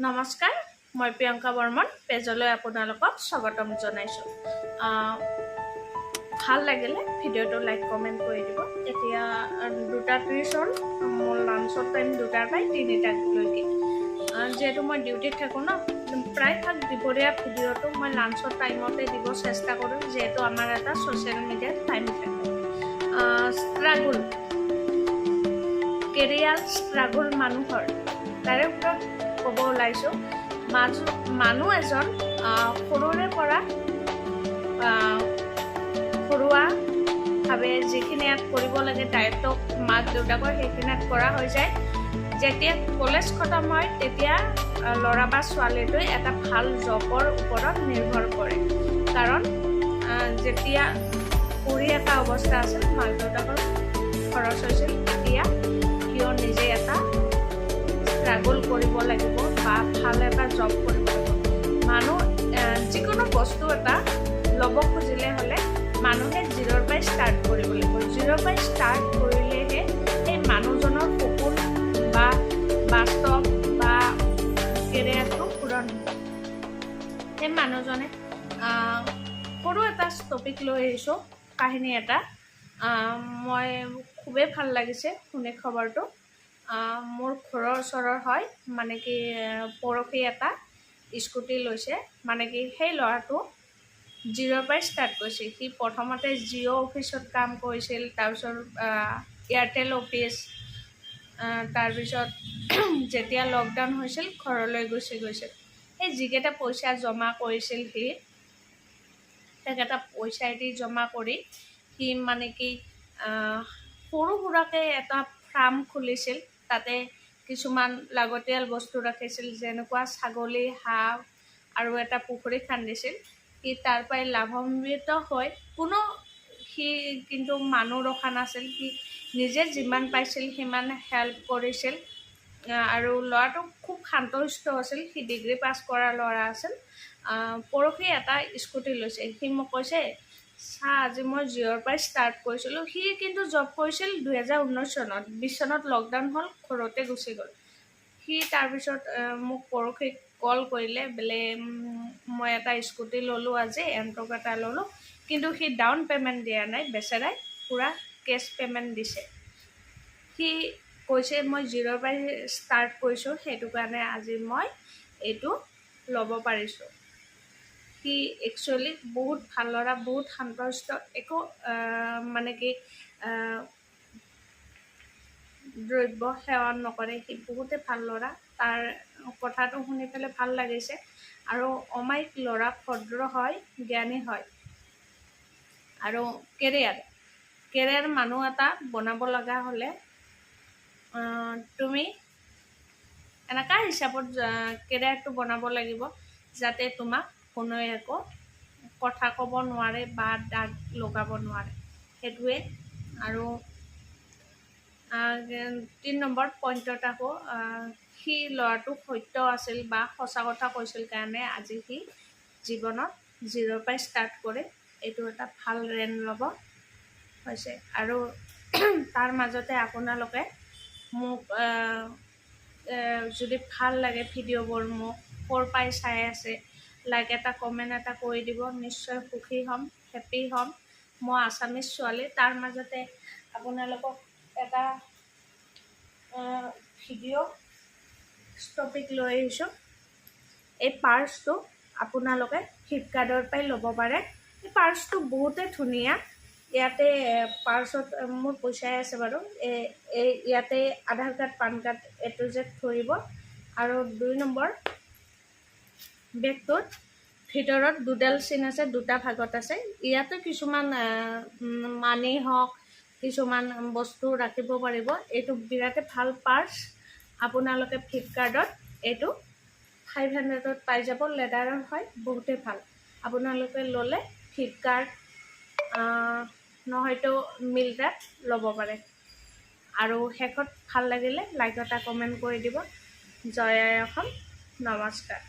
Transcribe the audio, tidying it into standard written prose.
নমস্কাৰ, মই প্ৰিয়ংকা বৰ্মন পেজলৈ আপোনালোকক স্বাগতম জনাইছোঁ। ভাল লাগিলে ভিডিঅ'টো লাইক কমেণ্ট কৰি দিব। এতিয়া 2:30 হ'ল, মোৰ লাঞ্চৰ টাইম 2টাৰ পৰা 3টালৈকে। যিহেতু মই ডিউটিত থাকোঁ ন, প্ৰায়ভাগ দুপৰীয়া ভিডিঅ'টো মই লাঞ্চৰ টাইমতে দিব চেষ্টা কৰোঁ, যিহেতু আমাৰ এটা ছ'চিয়েল মিডিয়াত টাইম থাকে। ষ্ট্ৰাগল, কেৰিয়াৰ ষ্ট্ৰাগল মানুহৰ তাৰে ওপৰত ক'ব ওলাইছোঁ। মানুহ এজন সৰুৰে পৰা ঘৰুৱাভাৱে যিখিনি ইয়াত কৰিব লাগে দায়িত্ব মাক দেউতাকৰ সেইখিনি ইয়াত কৰা হৈ যায়। যেতিয়া কলেজ খতম হয় তেতিয়া ল'ৰা বা ছোৱালীটোৱে এটা ভাল জবৰ ওপৰত নিৰ্ভৰ কৰে, কাৰণ যেতিয়া পঢ়ি এটা অৱস্থা আছিল মাক দেউতাকৰ খৰচ হৈছিল, তেতিয়া সিও নিজে এটা ষ্ট্ৰাগল কৰিব লাগিব বা ভাল এটা জব কৰিব লাগিব। মানুহ যিকোনো বস্তু এটা ল'ব খুজিলে হ'লে মানুহে জিৰ'ৰ পৰাই ষ্টাৰ্ট কৰিব লাগিব। জিৰ'ৰ পৰাই ষ্টাৰ্ট কৰিলেহে সেই মানুহজনৰ সপোন বা বাস্তৱ বা কেৰিয়াৰটো পূৰণ হ'ব। সেই মানুহজনে সৰু এটা টপিক লৈ আহিছোঁ, কাহিনী এটা। মই খুবেই ভাল লাগিছে শুনি খবৰটো। মোৰ ঘৰৰ ওচৰৰ হয়, মানে কি পৰহি এটা স্কুটি লৈছে, মানে কি সেই ল'ৰাটো জিৰ'ৰ পৰাই ষ্টাৰ্ট কৰিছিল। সি প্ৰথমতে জিঅ' অফিচত কাম কৰিছিল, তাৰপিছত এয়াৰটেল অফিচ, তাৰপিছত যেতিয়া লকডাউন হৈছিল ঘৰলৈ গুচি গৈছিল। সেই যিকেইটা পইচা জমা কৰিছিল সেইকেইটা পইচাইদি জমা কৰি সি মানে কি সৰু সুৰাকৈ এটা ফাৰ্ম খুলিছিল। তাতে কিছুমান লাগতিয়াল বস্তু ৰাখিছিল, যেনেকুৱা ছাগলী, হাঁহ, আৰু এটা পুখুৰী খান্দিছিল। সি তাৰ পৰাই লাভান্বিত হৈ সি কিন্তু মানুহ ৰখা নাছিল। সি নিজে যিমান পাইছিল সিমান হেল্প কৰিছিল, আৰু ল'ৰাটো খুব শান্তশিষ্ট আছিল। সি ডিগ্ৰী পাছ কৰা ল'ৰা আছিল। পৰহি এটা স্কুটি লৈছে। সি মোক কৈছে, আজি মই জিঅ'ৰ পৰাই ষ্টাৰ্ট কৰিছিলোঁ। সি কিন্তু জব কৰিছিল 2019 চনত। 20 চনত লকডাউন হ'ল, ঘৰতে গুচি গ'ল। সি তাৰপিছত মোক পৰহি কল কৰিলে, বোলে মই এটা স্কুটি ল'লোঁ, আজি এণ্ট্ৰক এটা ল'লোঁ, কিন্তু সি ডাউন পে'মেণ্ট দিয়া নাই, বেচেৰাই পূৰা কেছ পে'মেণ্ট দিছে। সি কৈছে মই জিৰ'ৰ পৰাই ষ্টাৰ্ট কৰিছোঁ, সেইটো কাৰণে আজি মই এইটো ল'ব পাৰিছোঁ। সি একচুৱেলি বহুত ভাল ল'ৰা, বহুত শান্তশিষ্ট, একো মানে কি দ্ৰব্য সেৱন নকৰে। সি বহুতে ভাল ল'ৰা। তাৰ কথাটো শুনি পেলাই ভাল লাগিছে। আৰু অমায়িক ল'ৰা, ভদ্ৰ হয়, জ্ঞানী হয়। আৰু কেৰিয়াৰ মানুহ এটা বনাব লগা হ'লে তুমি এনেকুৱা হিচাপত কেৰিয়াৰটো বনাব লাগিব যাতে তোমাক কোনোৱে একো কথা ক'ব নোৱাৰে বা দাগ লগাব নোৱাৰে। সেইটোৱে। আৰু 3 নম্বৰ পইণ্টত আকৌ সি ল'ৰাটো সত্য আছিল বা সঁচা কথা কৈছিল কাৰণে আজি সি জীৱনত জিৰ'ৰ পৰাই ষ্টাৰ্ট কৰে। এইটো এটা ভাল ৰেণ্ট ল'ব হৈছে। আৰু তাৰ মাজতে আপোনালোকে মোক যদি ভাল লাগে ভিডিঅ'বোৰ, মোক ক'ৰ পৰাই চাই আছে, লাইক এটা কমেণ্ট এটা কৰি দিব। নিশ্চয় সুখী হ'ম, হেপ্পী হ'ম। মই আছামিজ ছোৱালী, তাৰ মাজতে আপোনালোকক এটা ভিডিঅ' টপিক লৈ আহিছোঁ। এই পাৰ্চটো আপোনালোকে ফ্লিপকাৰ্টৰ পৰাই ল'ব পাৰে। এই পাৰ্চটো বহুতেই ধুনীয়া। ইয়াতে পাৰ্চত মোৰ পইচাই আছে বাৰু। ইয়াতে Aadhaar card, PAN card, A to Z ধৰিব। আৰু 2 নম্বৰ বেগটোত ভিতৰত দুডাল চিন আছে, 2টা ভাগত আছে। ইয়াতে কিছুমান মানি হওক, কিছুমান বস্তু ৰাখিব পাৰিব। এইটো বিৰাটেই ভাল পাৰ্চ। আপোনালোকে ফ্লিপকাৰ্টত এইটো 500ত পাই যাব। লেডাৰৰ হয়, বহুতেই ভাল। আপোনালোকে ল'লে ফ্লিপকাৰ্ট নহয়তো মিল্ট্ৰাত ল'ব পাৰে। আৰু শেষত ভাল লাগিলে লাইক এটা কমেণ্ট কৰি দিব। জয় আই অসম, নমস্কাৰ।